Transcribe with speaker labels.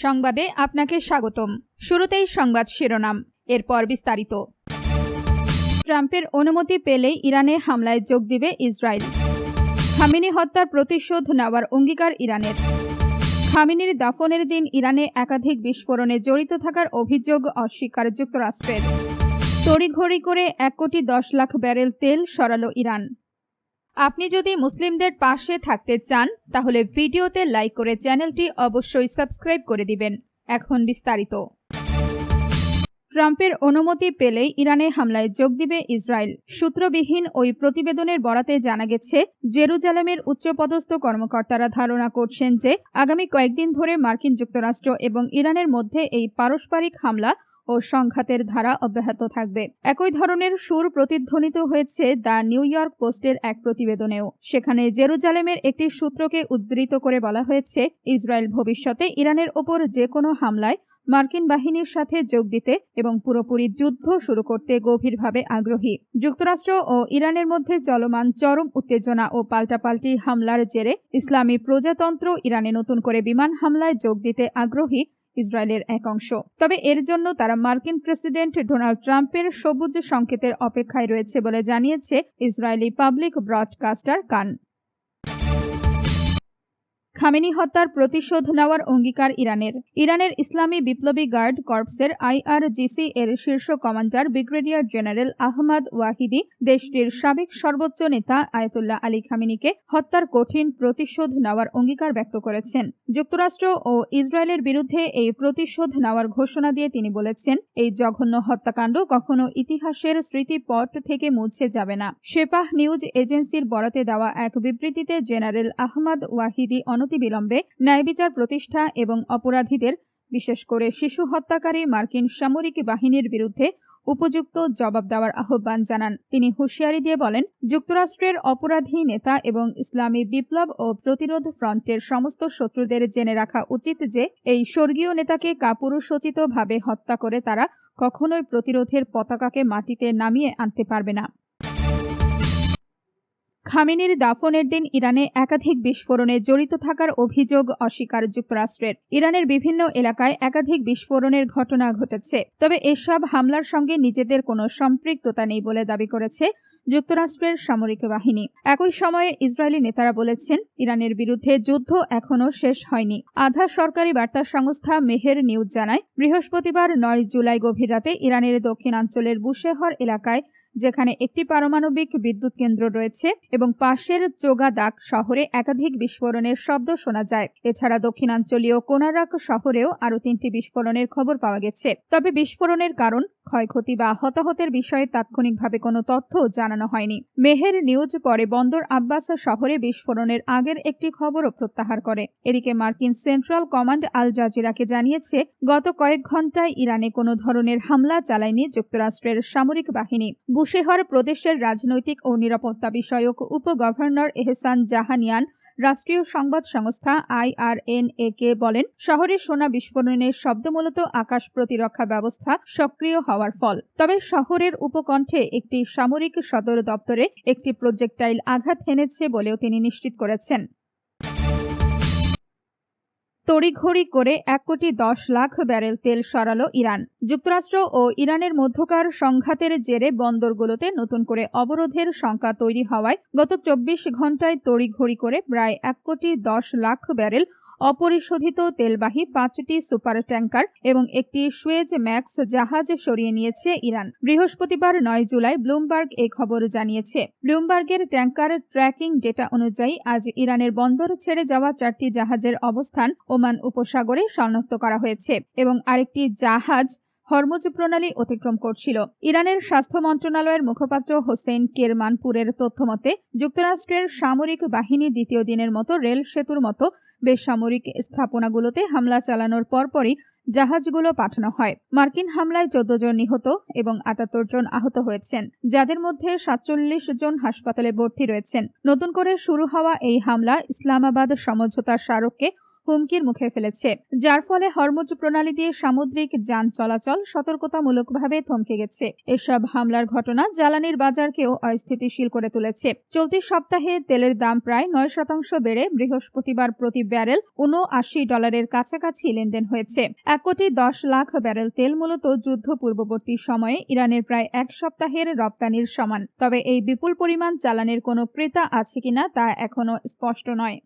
Speaker 1: সংবাদে আপনাকে স্বাগতম। শুরুতেই সংবাদ শিরোনাম, এরপর বিস্তারিত। ট্রাম্পের অনুমতি পেলেই ইরানে হামলায় যোগ দিবে ইসরায়েল। খামেনি হত্যার প্রতিশোধ নেওয়ার অঙ্গীকার ইরানের। খামেনির দাফনের দিন ইরানে একাধিক বিস্ফোরণে জড়িত থাকার অভিযোগ অস্বীকার যুক্তরাষ্ট্রের। তড়িঘড়ি করে 1,10,00,000 ব্যারেল তেল সরালো ইরান। আপনি যদি মুসলিমদের পাশে থাকতে চান তাহলে ভিডিওতে লাইক করে চ্যানেলটি অবশ্যই সাবস্ক্রাইব করে দিবেন। এখন বিস্তারিত। ট্রাম্পের অনুমতি পেলেই ইরানে হামলায় যোগ দিবে ইসরায়েল। সূত্রবিহীন ওই প্রতিবেদনের বরাতে জানা গেছে, জেরুজালেমের উচ্চপদস্থ কর্মকর্তারা ধারণা করছেন যে আগামী কয়েকদিন ধরে মার্কিন যুক্তরাষ্ট্র এবং ইরানের মধ্যে এই পারস্পরিক হামলা ও সংঘাতের ধারা অব্যাহত থাকবে। একই ধরনের সুর প্রতিধ্বনিত হয়েছে দ্য নিউ ইয়র্ক পোস্টের এক প্রতিবেদনেও। সেখানে জেরুজালেমের একটি সূত্রকে উদ্ধৃত করে বলা হয়েছে, ইসরায়েল ভবিষ্যতে ইরানের ওপর যে কোনো হামলায় মার্কিন বাহিনীর সাথে যোগ দিতে এবং পুরোপুরি যুদ্ধ শুরু করতে গভীরভাবে আগ্রহী। যুক্তরাষ্ট্র ও ইরানের মধ্যে চলমান চরম উত্তেজনা ও পাল্টাপাল্টি হামলার জেরে ইসলামী প্রজাতন্ত্র ইরানে নতুন করে বিমান হামলায় যোগ দিতে আগ্রহী ইসরায়েলের এক অংশ। তবে এর জন্য তারা মার্কিন প্রেসিডেন্ট ডোনাল্ড ট্রাম্পের সবুজ সংকেতের অপেক্ষায় রয়েছে বলে জানিয়েছে ইসরায়েলি পাবলিক ব্রডকাস্টার কান। খামেনি হত্যার প্রতিশোধ নেওয়ার অঙ্গীকার ইরানের। ইরানের ইসলামী বিপ্লবী গার্ড কর্পসের IRGC এর শীর্ষ commander brigadier general Ahmad Vahidi দেশটির সাবেক সর্বোচ্চ নেতা আয়াতুল্লাহ আলী খামেনিকে হত্যার কঠিন প্রতিশোধ নেওয়ার অঙ্গীকার ব্যক্ত করেছেন। যুক্তরাষ্ট্র ও ইসরায়েলের বিরুদ্ধে এই প্রতিশোধ নেওয়ার ঘোষণা দিয়ে তিনি বলেছেন, এই জঘন্য হত্যাকাণ্ড কখনো ইতিহাসের স্মৃতিপট থেকে মুছে যাবে না। সেপাহ নিউজ এজেন্সির বরাতে দেওয়া এক বিবৃতিতে জেনারেল আহমদ ওয়াহিদি অনতিবিলম্বে ন্যায়বিচার প্রতিষ্ঠা এবং অপরাধীদের, বিশেষ করে শিশু হত্যাকারী মার্কিন সামরিক বাহিনীর বিরুদ্ধে উপযুক্ত জবাব দেওয়ার আহ্বান জানান। তিনি হুঁশিয়ারি দিয়ে বলেন, যুক্তরাষ্ট্রের অপরাধী নেতা এবং ইসলামী বিপ্লব ও প্রতিরোধ ফ্রন্টের সমস্ত শত্রুদের জেনে রাখা উচিত যে এই স্বর্গীয় নেতাকে কাপুরুষোচিতভাবে হত্যা করে তারা কখনোই প্রতিরোধের পতাকাকে মাটিতে নামিয়ে আনতে পারবে না। খামেনির দাফনের দিন ইরানে একাধিক বিস্ফোরণে জড়িত থাকার অভিযোগ অস্বীকার যুক্তরাষ্ট্রের। ইরানের বিভিন্ন এলাকায় একাধিক বিস্ফোরণের ঘটনা ঘটেছে, তবে এসব হামলার সঙ্গে নিজেদের কোনো সম্পৃক্ততা নেই বলে দাবি করেছে যুক্তরাষ্ট্রের সামরিক বাহিনী। একই সময়ে ইসরায়েলি নেতারা বলেছেন, ইরানের বিরুদ্ধে যুদ্ধ এখনো শেষ হয়নি। আধা সরকারি বার্তা সংস্থা মেহের নিউজ জানায়, বৃহস্পতিবার 9 জুলাই গভীর রাতে ইরানের দক্ষিণাঞ্চলের বুশেহর এলাকায়, যেখানে একটি পারমাণবিক বিদ্যুৎ কেন্দ্র রয়েছে এবং পাশের চোগাদাক শহরে একাধিক বিস্ফোরণের শব্দ শোনা যায়। এছাড়া দক্ষিণাঞ্চলীয় কোনারাক শহরেও আরো 3টি বিস্ফোরণের খবর পাওয়া গেছে। তবে বিস্ফোরণের কারণ, ক্ষয়ক্ষতি বা হতাহতের বিষয়ে তাৎক্ষণিকভাবে কোনো তথ্য জানানো হয়নি। মেহের নিউজ পরে বন্দর আব্বাস শহরে বিস্ফোরণের আগের একটি খবরও প্রত্যাহার করে। এদিকে মার্কিন সেন্ট্রাল কমান্ড আল জাজিরাকে জানিয়েছে, গত কয়েক ঘন্টায় ইরানে কোনো ধরনের হামলা চালায়নি যুক্তরাষ্ট্রের সামরিক বাহিনী। বুশেহর প্রদেশের রাজনৈতিক ও নিরাপত্তা বিষয়ক উপগভর্নর এহসান জাহানিয়ান রাষ্ট্রীয় সংবাদ সংস্থা IRNA কে বলেন, শহরে শোনা বিস্ফোরণের শব্দ মূলত আকাশ প্রতিরক্ষা ব্যবস্থা সক্রিয় হওয়ার ফল। তবে শহরের উপকণ্ঠে একটি সামরিক সদর দপ্তরে একটি প্রজেক্টাইল আঘাত হেনেছে বলেও তিনি নিশ্চিত করেছেন। তড়িঘড়ি করে 1,10,00,000 ব্যারেল তেল সরালো ইরান। যুক্তরাষ্ট্র ও ইরানের মধ্যকার সংঘাতের জেরে বন্দরগুলোতে নতুন করে অবরোধের শঙ্কা তৈরি হওয়ায় গত 24 ঘন্টায় তড়িঘড়ি করে প্রায় 1,10,00,000 ব্যারেল অপরিশোধিত তেলবাহী 5টি সুপার ট্যাঙ্কার এবং একটি সুয়েজ ম্যাক্স জাহাজ সরিয়ে নিয়েছে ইরান। বৃহস্পতিবার 9 জুলাই ব্লুমবার্গ এই খবর জানিয়েছে। ব্লুমবার্গের ট্যাঙ্কার ট্র্যাকিং ডেটা অনুযায়ী আজ ইরানের বন্দর ছেড়ে যাওয়া 4টি জাহাজের অবস্থান ওমান উপসাগরে শনাক্ত করা হয়েছে এবং আরেকটি জাহাজ হরমুজ প্রণালী অতিক্রম করছিল। ইরানের স্বাস্থ্য মন্ত্রণালয়ের মুখপাত্র হোসেন কেরমানপুরের তথ্যমতে, যুক্তরাষ্ট্রের সামরিক বাহিনী দ্বিতীয় দিনের মতো রেল সেতুর মতো বেসামরিক স্থাপনাগুলোতে হামলা চালানোর পরপরই জাহাজগুলো পাঠানো হয়। মার্কিন হামলায় 14 জন নিহত এবং 78 জন আহত হয়েছেন, যাদের মধ্যে 47 জন হাসপাতালে ভর্তি রয়েছেন। নতুন করে শুরু হওয়া এই হামলা ইসলামাবাদ সমঝোতা স্মারককে হুমকির মুখে ফেলেছে, যার ফলে হরমুজ প্রণালী দিয়ে সামুদ্রিক যান চলাচল সতর্কতামূলকভাবে থমকে গেছে। এসব হামলার ঘটনা জ্বালানির বাজারকেও অস্থিতিশীল করে তুলেছে। চলতি সপ্তাহে তেলের দাম প্রায় 9% বেড়ে বৃহস্পতিবার প্রতি ব্যারেল $79 কাছাকাছি লেনদেন হয়েছে। 1,10,00,000 ব্যারেল তেল মূলত যুদ্ধ পূর্ববর্তী সময়ে ইরানের প্রায় এক সপ্তাহের রপ্তানির সমান। তবে এই বিপুল পরিমাণ জ্বালানির কোনো ক্রেতা আছে কিনা তা এখনো স্পষ্ট নয়।